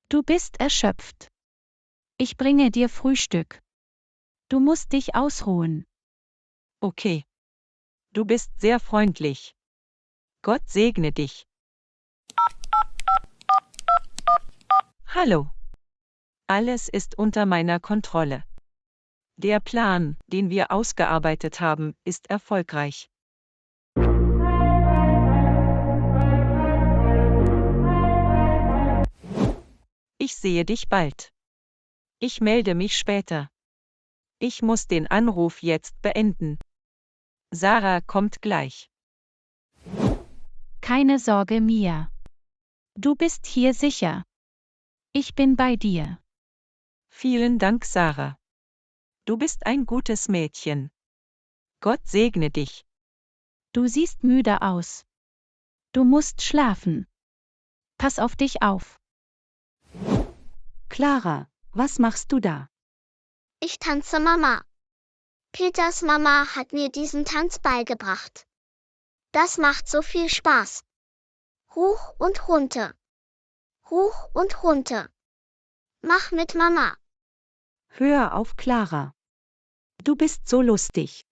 Du bist erschöpft. Ich bringe dir Frühstück. Du musst dich ausruhen. Okay. Du bist sehr freundlich. Gott segne dich. Hallo. Alles ist unter meiner Kontrolle. Der Plan, den wir ausgearbeitet haben, ist erfolgreich. Ich sehe dich bald. Ich melde mich später. Ich muss den Anruf jetzt beenden. Sarah kommt gleich. Keine Sorge, Mia. Du bist hier sicher. Ich bin bei dir. Vielen Dank, Sarah. Du bist ein gutes Mädchen. Gott segne dich. Du siehst müde aus. Du musst schlafen. Pass auf dich auf. Clara, was machst du da? Ich tanze Mama. Peters Mama hat mir diesen Tanz beigebracht. Das macht so viel Spaß. Hoch und runter. Hoch und runter. Mach mit Mama. Hör auf, Clara. Du bist so lustig.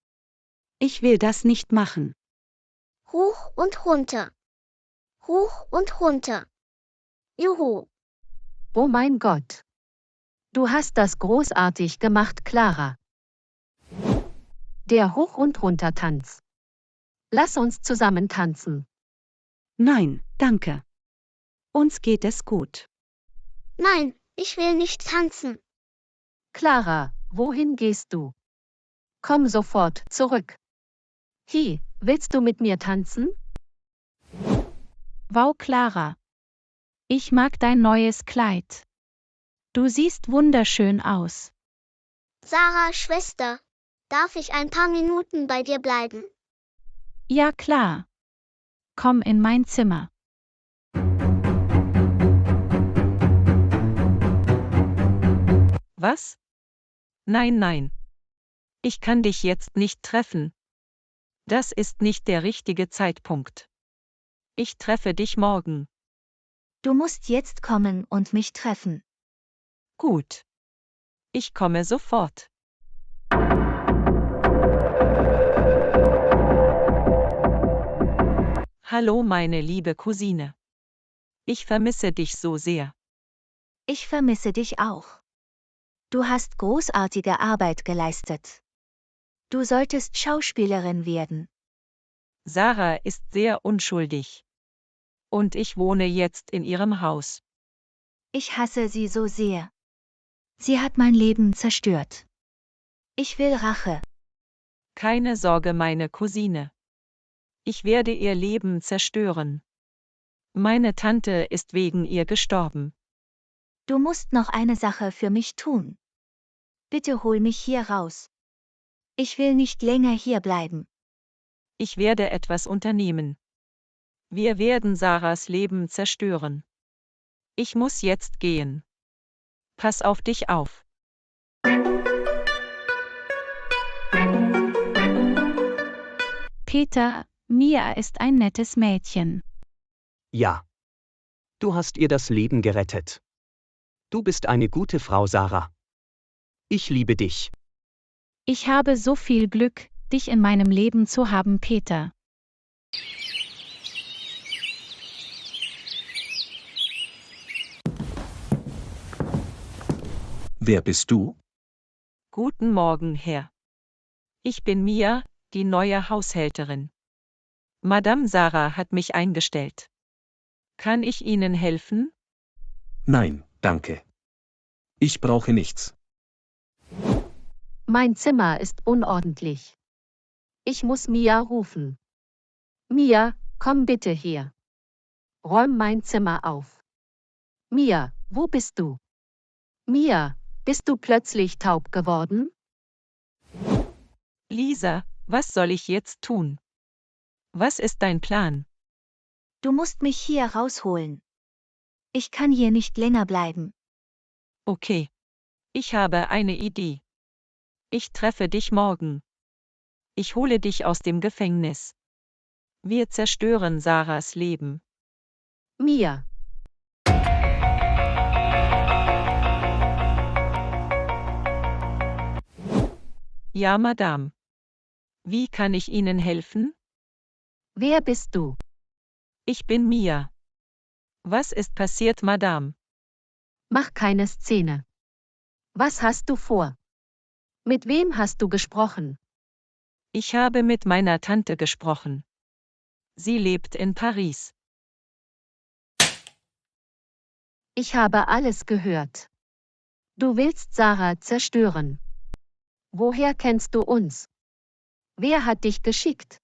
Ich will das nicht machen. Hoch und runter. Hoch und runter. Juhu. Oh mein Gott. Du hast das großartig gemacht, Clara. Der Hoch- und Runter-Tanz. Lass uns zusammen tanzen. Nein, danke. Uns geht es gut. Nein, ich will nicht tanzen. Clara, wohin gehst du? Komm sofort zurück. Hi, willst du mit mir tanzen? Wow, Clara. Ich mag dein neues Kleid. Du siehst wunderschön aus. Sarah, Schwester, darf ich ein paar Minuten bei dir bleiben? Ja, klar. Komm in mein Zimmer. Was? Nein, nein. Ich kann dich jetzt nicht treffen. Das ist nicht der richtige Zeitpunkt. Ich treffe dich morgen. Du musst jetzt kommen und mich treffen. Gut. Ich komme sofort. Hallo, meine liebe Cousine. Ich vermisse dich so sehr. Ich vermisse dich auch. Du hast großartige Arbeit geleistet. Du solltest Schauspielerin werden. Sarah ist sehr unschuldig. Und ich wohne jetzt in ihrem Haus. Ich hasse sie so sehr. Sie hat mein Leben zerstört. Ich will Rache. Keine Sorge, meine Cousine. Ich werde ihr Leben zerstören. Meine Tante ist wegen ihr gestorben. Du musst noch eine Sache für mich tun. Bitte hol mich hier raus. Ich will nicht länger hier bleiben. Ich werde etwas unternehmen. Wir werden Sarahs Leben zerstören. Ich muss jetzt gehen. Pass auf dich auf. Peter, Mia ist ein nettes Mädchen. Ja. Du hast ihr das Leben gerettet. Du bist eine gute Frau, Sarah. Ich liebe dich. Ich habe so viel Glück, dich in meinem Leben zu haben, Peter. Wer bist du? Guten Morgen, Herr. Ich bin Mia, die neue Haushälterin. Madame Sarah hat mich eingestellt. Kann ich Ihnen helfen? Nein, danke. Ich brauche nichts. Mein Zimmer ist unordentlich. Ich muss Mia rufen. Mia, komm bitte hier. Räum mein Zimmer auf. Mia, wo bist du? Mia, bist du plötzlich taub geworden? Lisa, was soll ich jetzt tun? Was ist dein Plan? Du musst mich hier rausholen. Ich kann hier nicht länger bleiben. Okay. Ich habe eine Idee. Ich treffe dich morgen. Ich hole dich aus dem Gefängnis. Wir zerstören Sarahs Leben. Mia. Ja, Madame. Wie kann ich Ihnen helfen? Wer bist du? Ich bin Mia. Was ist passiert, Madame? Mach keine Szene. Was hast du vor? Mit wem hast du gesprochen? Ich habe mit meiner Tante gesprochen. Sie lebt in Paris. Ich habe alles gehört. Du willst Sarah zerstören. Woher kennst du uns? Wer hat dich geschickt?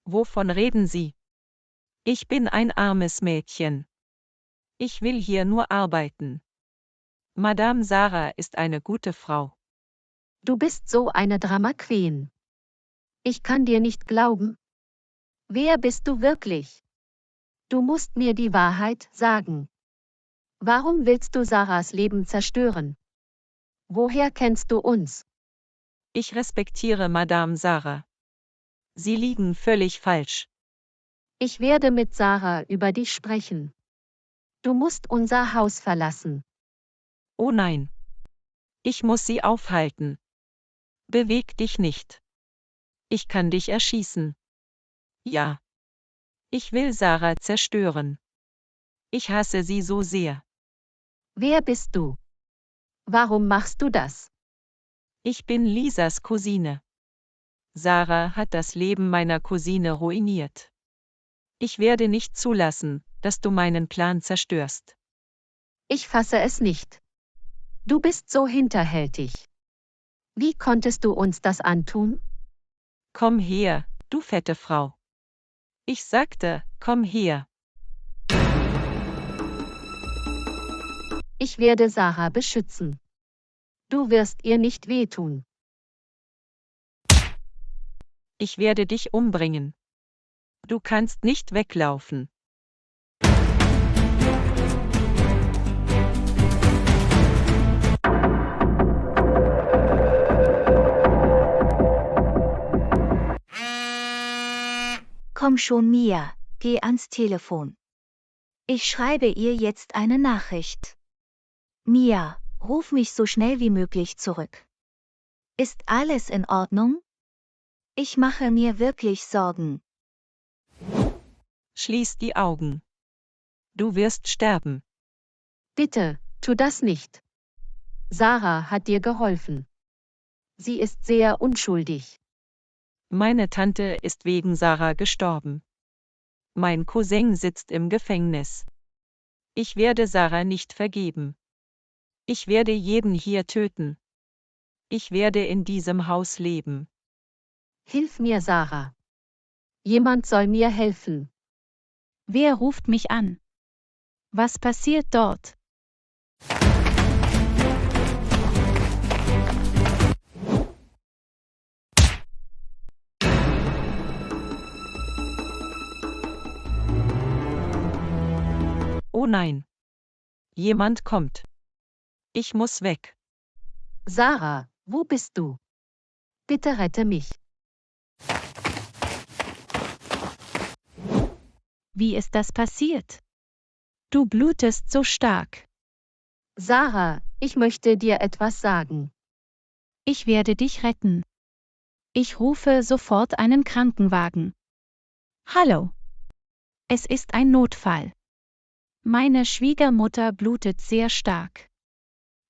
Wovon reden Sie? Ich bin ein armes Mädchen. Ich will hier nur arbeiten. Madame Sarah ist eine gute Frau. Du bist so eine Drama Queen. Ich kann dir nicht glauben. Wer bist du wirklich? Du musst mir die Wahrheit sagen. Warum willst du Sarahs Leben zerstören? Woher kennst du uns? Ich respektiere Madame Sarah. Sie liegen völlig falsch. Ich werde mit Sarah über dich sprechen. Du musst unser Haus verlassen. Oh nein. Ich muss sie aufhalten. Beweg dich nicht. Ich kann dich erschießen. Ja. Ich will Sarah zerstören. Ich hasse sie so sehr. Wer bist du? Warum machst du das? Ich bin Lisas Cousine. Sarah hat das Leben meiner Cousine ruiniert. Ich werde nicht zulassen, dass du meinen Plan zerstörst. Ich fasse es nicht. Du bist so hinterhältig. Wie konntest du uns das antun? Komm her, du fette Frau. Ich sagte, komm her. Ich werde Sarah beschützen. Du wirst ihr nicht wehtun. Ich werde dich umbringen. Du kannst nicht weglaufen. Komm schon, Mia, geh ans Telefon. Ich schreibe ihr jetzt eine Nachricht. Mia, ruf mich so schnell wie möglich zurück. Ist alles in Ordnung? Ich mache mir wirklich Sorgen. Schließ die Augen. Du wirst sterben. Bitte, tu das nicht. Sarah hat dir geholfen. Sie ist sehr unschuldig. Meine Tante ist wegen Sarah gestorben. Mein Cousin sitzt im Gefängnis. Ich werde Sarah nicht vergeben. Ich werde jeden hier töten. Ich werde in diesem Haus leben. Hilf mir, Sarah. Jemand soll mir helfen. Wer ruft mich an? Was passiert dort? Oh nein. Jemand kommt. Ich muss weg. Sarah, wo bist du? Bitte rette mich. Wie ist das passiert? Du blutest so stark. Sarah, ich möchte dir etwas sagen. Ich werde dich retten. Ich rufe sofort einen Krankenwagen. Hallo. Es ist ein Notfall. Meine Schwiegermutter blutet sehr stark.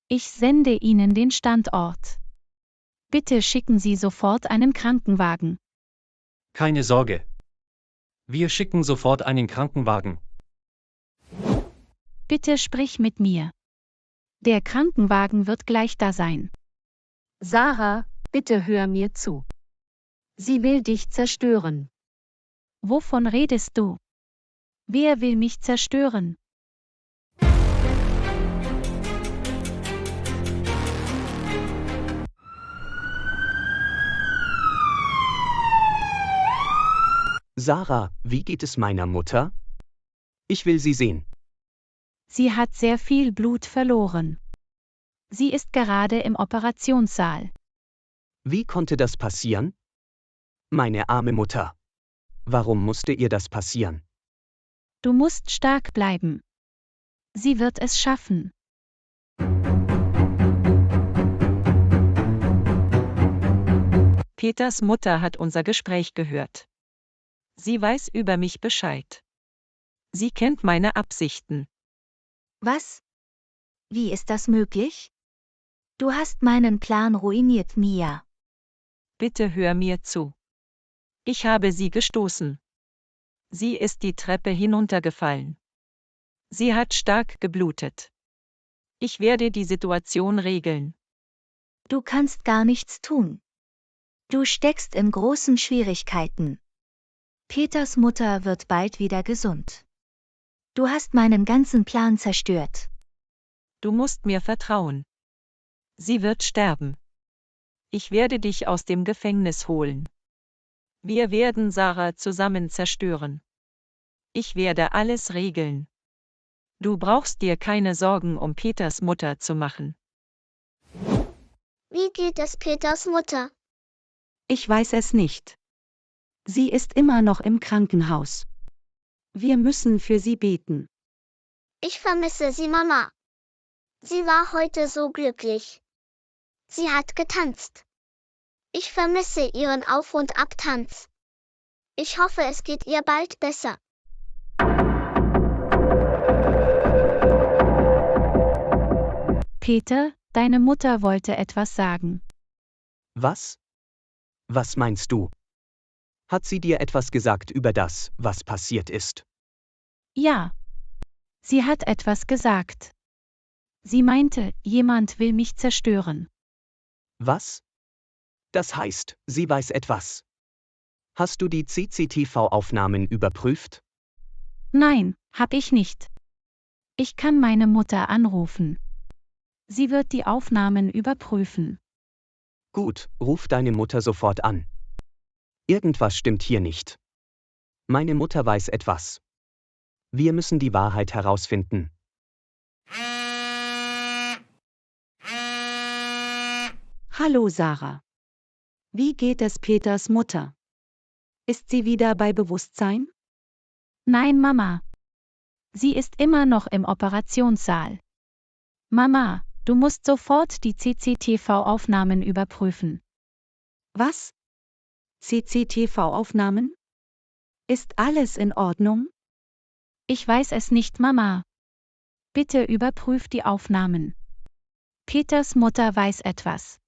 Ich sende Ihnen den Standort. Bitte schicken Sie sofort einen Krankenwagen. Keine Sorge. Wir schicken sofort einen Krankenwagen. Bitte sprich mit mir. Der Krankenwagen wird gleich da sein. Sarah, bitte hör mir zu. Sie will dich zerstören. Wovon redest du? Wer will mich zerstören? Sarah, wie geht es meiner Mutter? Ich will sie sehen. Sie hat sehr viel Blut verloren. Sie ist gerade im Operationssaal. Wie konnte das passieren? Meine arme Mutter. Warum musste ihr das passieren? Du musst stark bleiben. Sie wird es schaffen. Peters Mutter hat unser Gespräch gehört. Sie weiß über mich Bescheid. Sie kennt meine Absichten. Was? Wie ist das möglich? Du hast meinen Plan ruiniert, Mia. Bitte hör mir zu. Ich habe sie gestoßen. Sie ist die Treppe hinuntergefallen. Sie hat stark geblutet. Ich werde die Situation regeln. Du kannst gar nichts tun. Du steckst in großen Schwierigkeiten. Peters Mutter wird bald wieder gesund. Du hast meinen ganzen Plan zerstört. Du musst mir vertrauen. Sie wird sterben. Ich werde dich aus dem Gefängnis holen. Wir werden Sarah zusammen zerstören. Ich werde alles regeln. Du brauchst dir keine Sorgen um Peters Mutter zu machen. Wie geht es Peters Mutter? Ich weiß es nicht. Sie ist immer noch im Krankenhaus. Wir müssen für sie beten. Ich vermisse sie, Mama. Sie war heute so glücklich. Sie hat getanzt. Ich vermisse ihren Auf- und Abtanz. Ich hoffe, es geht ihr bald besser. Peter, deine Mutter wollte etwas sagen. Was? Was meinst du? Hat sie dir etwas gesagt über das, was passiert ist? Ja. Sie hat etwas gesagt. Sie meinte, jemand will mich zerstören. Was? Das heißt, sie weiß etwas. Hast du die CCTV-Aufnahmen überprüft? Nein, hab ich nicht. Ich kann meine Mutter anrufen. Sie wird die Aufnahmen überprüfen. Gut, ruf deine Mutter sofort an. Irgendwas stimmt hier nicht. Meine Mutter weiß etwas. Wir müssen die Wahrheit herausfinden. Hallo Sarah. Wie geht es Peters Mutter? Ist sie wieder bei Bewusstsein? Nein, Mama. Sie ist immer noch im Operationssaal. Mama, du musst sofort die CCTV-Aufnahmen überprüfen. Was? CCTV-Aufnahmen? Ist alles in Ordnung? Ich weiß es nicht, Mama. Bitte überprüf die Aufnahmen. Peters Mutter weiß etwas.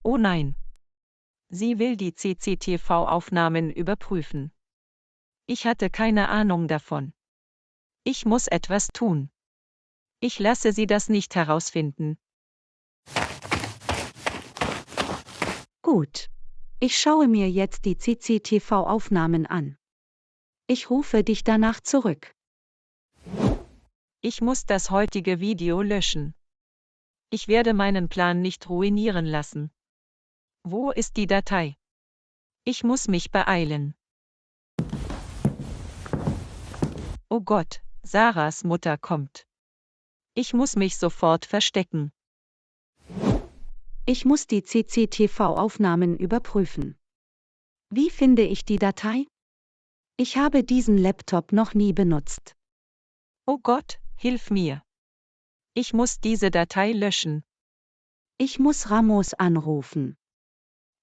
Oh nein. Sie will die CCTV-Aufnahmen überprüfen. Ich hatte keine Ahnung davon. Ich muss etwas tun. Ich lasse sie das nicht herausfinden. Gut. Ich schaue mir jetzt die CCTV-Aufnahmen an. Ich rufe dich danach zurück. Ich muss das heutige Video löschen. Ich werde meinen Plan nicht ruinieren lassen. Wo ist die Datei? Ich muss mich beeilen. Oh Gott, Sarahs Mutter kommt. Ich muss mich sofort verstecken. Ich muss die CCTV-Aufnahmen überprüfen. Wie finde ich die Datei? Ich habe diesen Laptop noch nie benutzt. Oh Gott, hilf mir. Ich muss diese Datei löschen. Ich muss Ramos anrufen.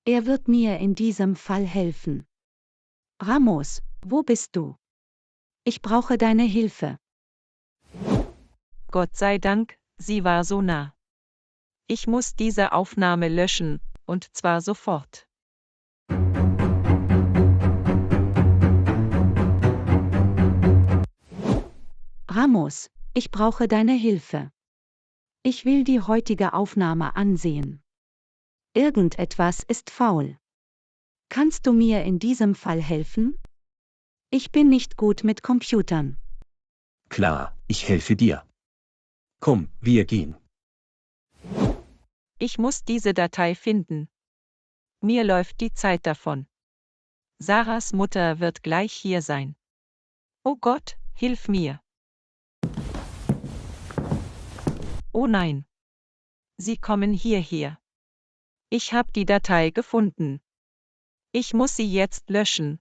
Er wird mir in diesem Fall helfen. Ramos, wo bist du? Ich brauche deine Hilfe. Gott sei Dank, sie war so nah. Ich muss diese Aufnahme löschen, und zwar sofort. Ramos, ich brauche deine Hilfe. Ich will die heutige Aufnahme ansehen. Irgendetwas ist faul. Kannst du mir in diesem Fall helfen? Ich bin nicht gut mit Computern. Klar, ich helfe dir. Komm, wir gehen. Ich muss diese Datei finden. Mir läuft die Zeit davon. Sarahs Mutter wird gleich hier sein. Oh Gott, hilf mir. Oh nein. Sie kommen hierher. Ich habe die Datei gefunden. Ich muss sie jetzt löschen.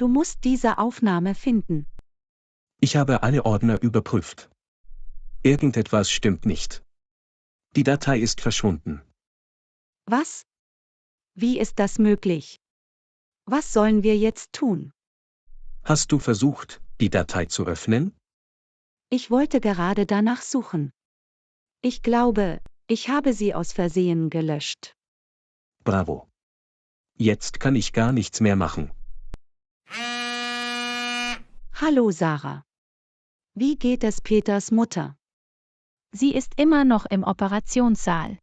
Du musst diese Aufnahme finden. Ich habe alle Ordner überprüft. Irgendetwas stimmt nicht. Die Datei ist verschwunden. Was? Wie ist das möglich? Was sollen wir jetzt tun? Hast du versucht, die Datei zu öffnen? Ich wollte gerade danach suchen. Ich glaube, ich habe sie aus Versehen gelöscht. Bravo. Jetzt kann ich gar nichts mehr machen. Hallo Sarah. Wie geht es Peters Mutter? Sie ist immer noch im Operationssaal.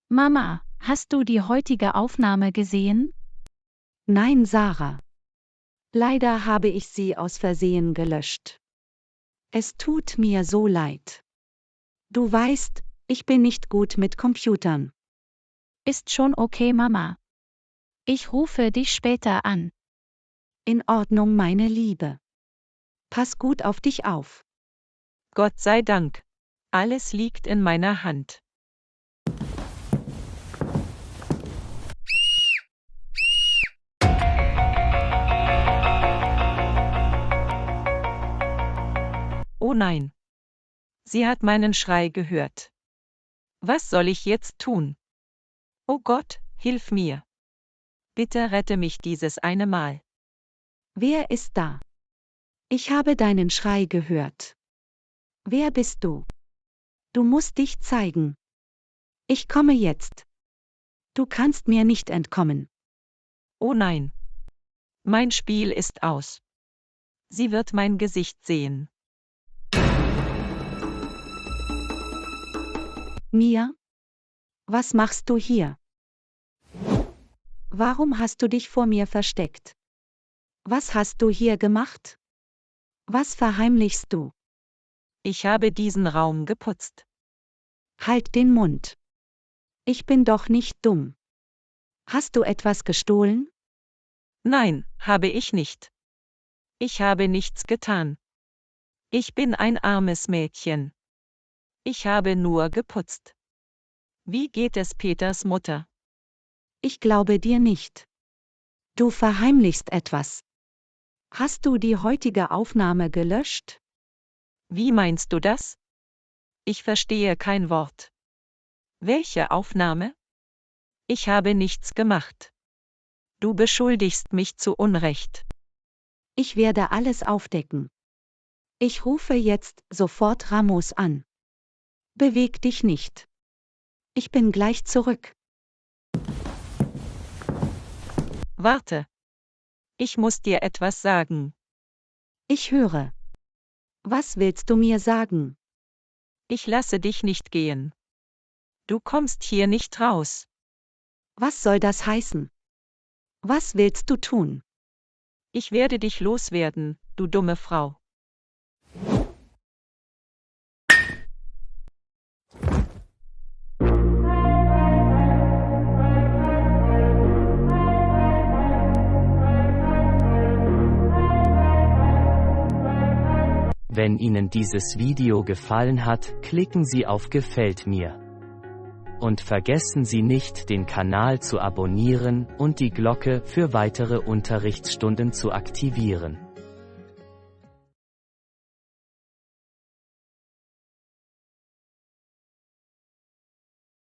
Mama, hast du die heutige Aufnahme gesehen? Nein, Sarah. Leider habe ich sie aus Versehen gelöscht. Es tut mir so leid. Du weißt, ich bin nicht gut mit Computern. Ist schon okay, Mama. Ich rufe dich später an. In Ordnung, meine Liebe. Pass gut auf dich auf. Gott sei Dank. Alles liegt in meiner Hand. Oh nein. Sie hat meinen Schrei gehört. Was soll ich jetzt tun? Oh Gott, hilf mir. Bitte rette mich dieses eine Mal. Wer ist da? Ich habe deinen Schrei gehört. Wer bist du? Du musst dich zeigen. Ich komme jetzt. Du kannst mir nicht entkommen. Oh nein. Mein Spiel ist aus. Sie wird mein Gesicht sehen. Mia? Was machst du hier? Warum hast du dich vor mir versteckt? Was hast du hier gemacht? Was verheimlichst du? Ich habe diesen Raum geputzt. Halt den Mund. Ich bin doch nicht dumm. Hast du etwas gestohlen? Nein, habe ich nicht. Ich habe nichts getan. Ich bin ein armes Mädchen. Ich habe nur geputzt. Wie geht es Peters Mutter? Ich glaube dir nicht. Du verheimlichst etwas. Hast du die heutige Aufnahme gelöscht? Wie meinst du das? Ich verstehe kein Wort. Welche Aufnahme? Ich habe nichts gemacht. Du beschuldigst mich zu Unrecht. Ich werde alles aufdecken. Ich rufe jetzt sofort Ramos an. Beweg dich nicht. Ich bin gleich zurück. Warte. Ich muss dir etwas sagen. Ich höre. Was willst du mir sagen? Ich lasse dich nicht gehen. Du kommst hier nicht raus. Was soll das heißen? Was willst du tun? Ich werde dich loswerden, du dumme Frau. Wenn Ihnen dieses Video gefallen hat, klicken Sie auf Gefällt mir. Und vergessen Sie nicht, den Kanal zu abonnieren und die Glocke für weitere Unterrichtsstunden zu aktivieren.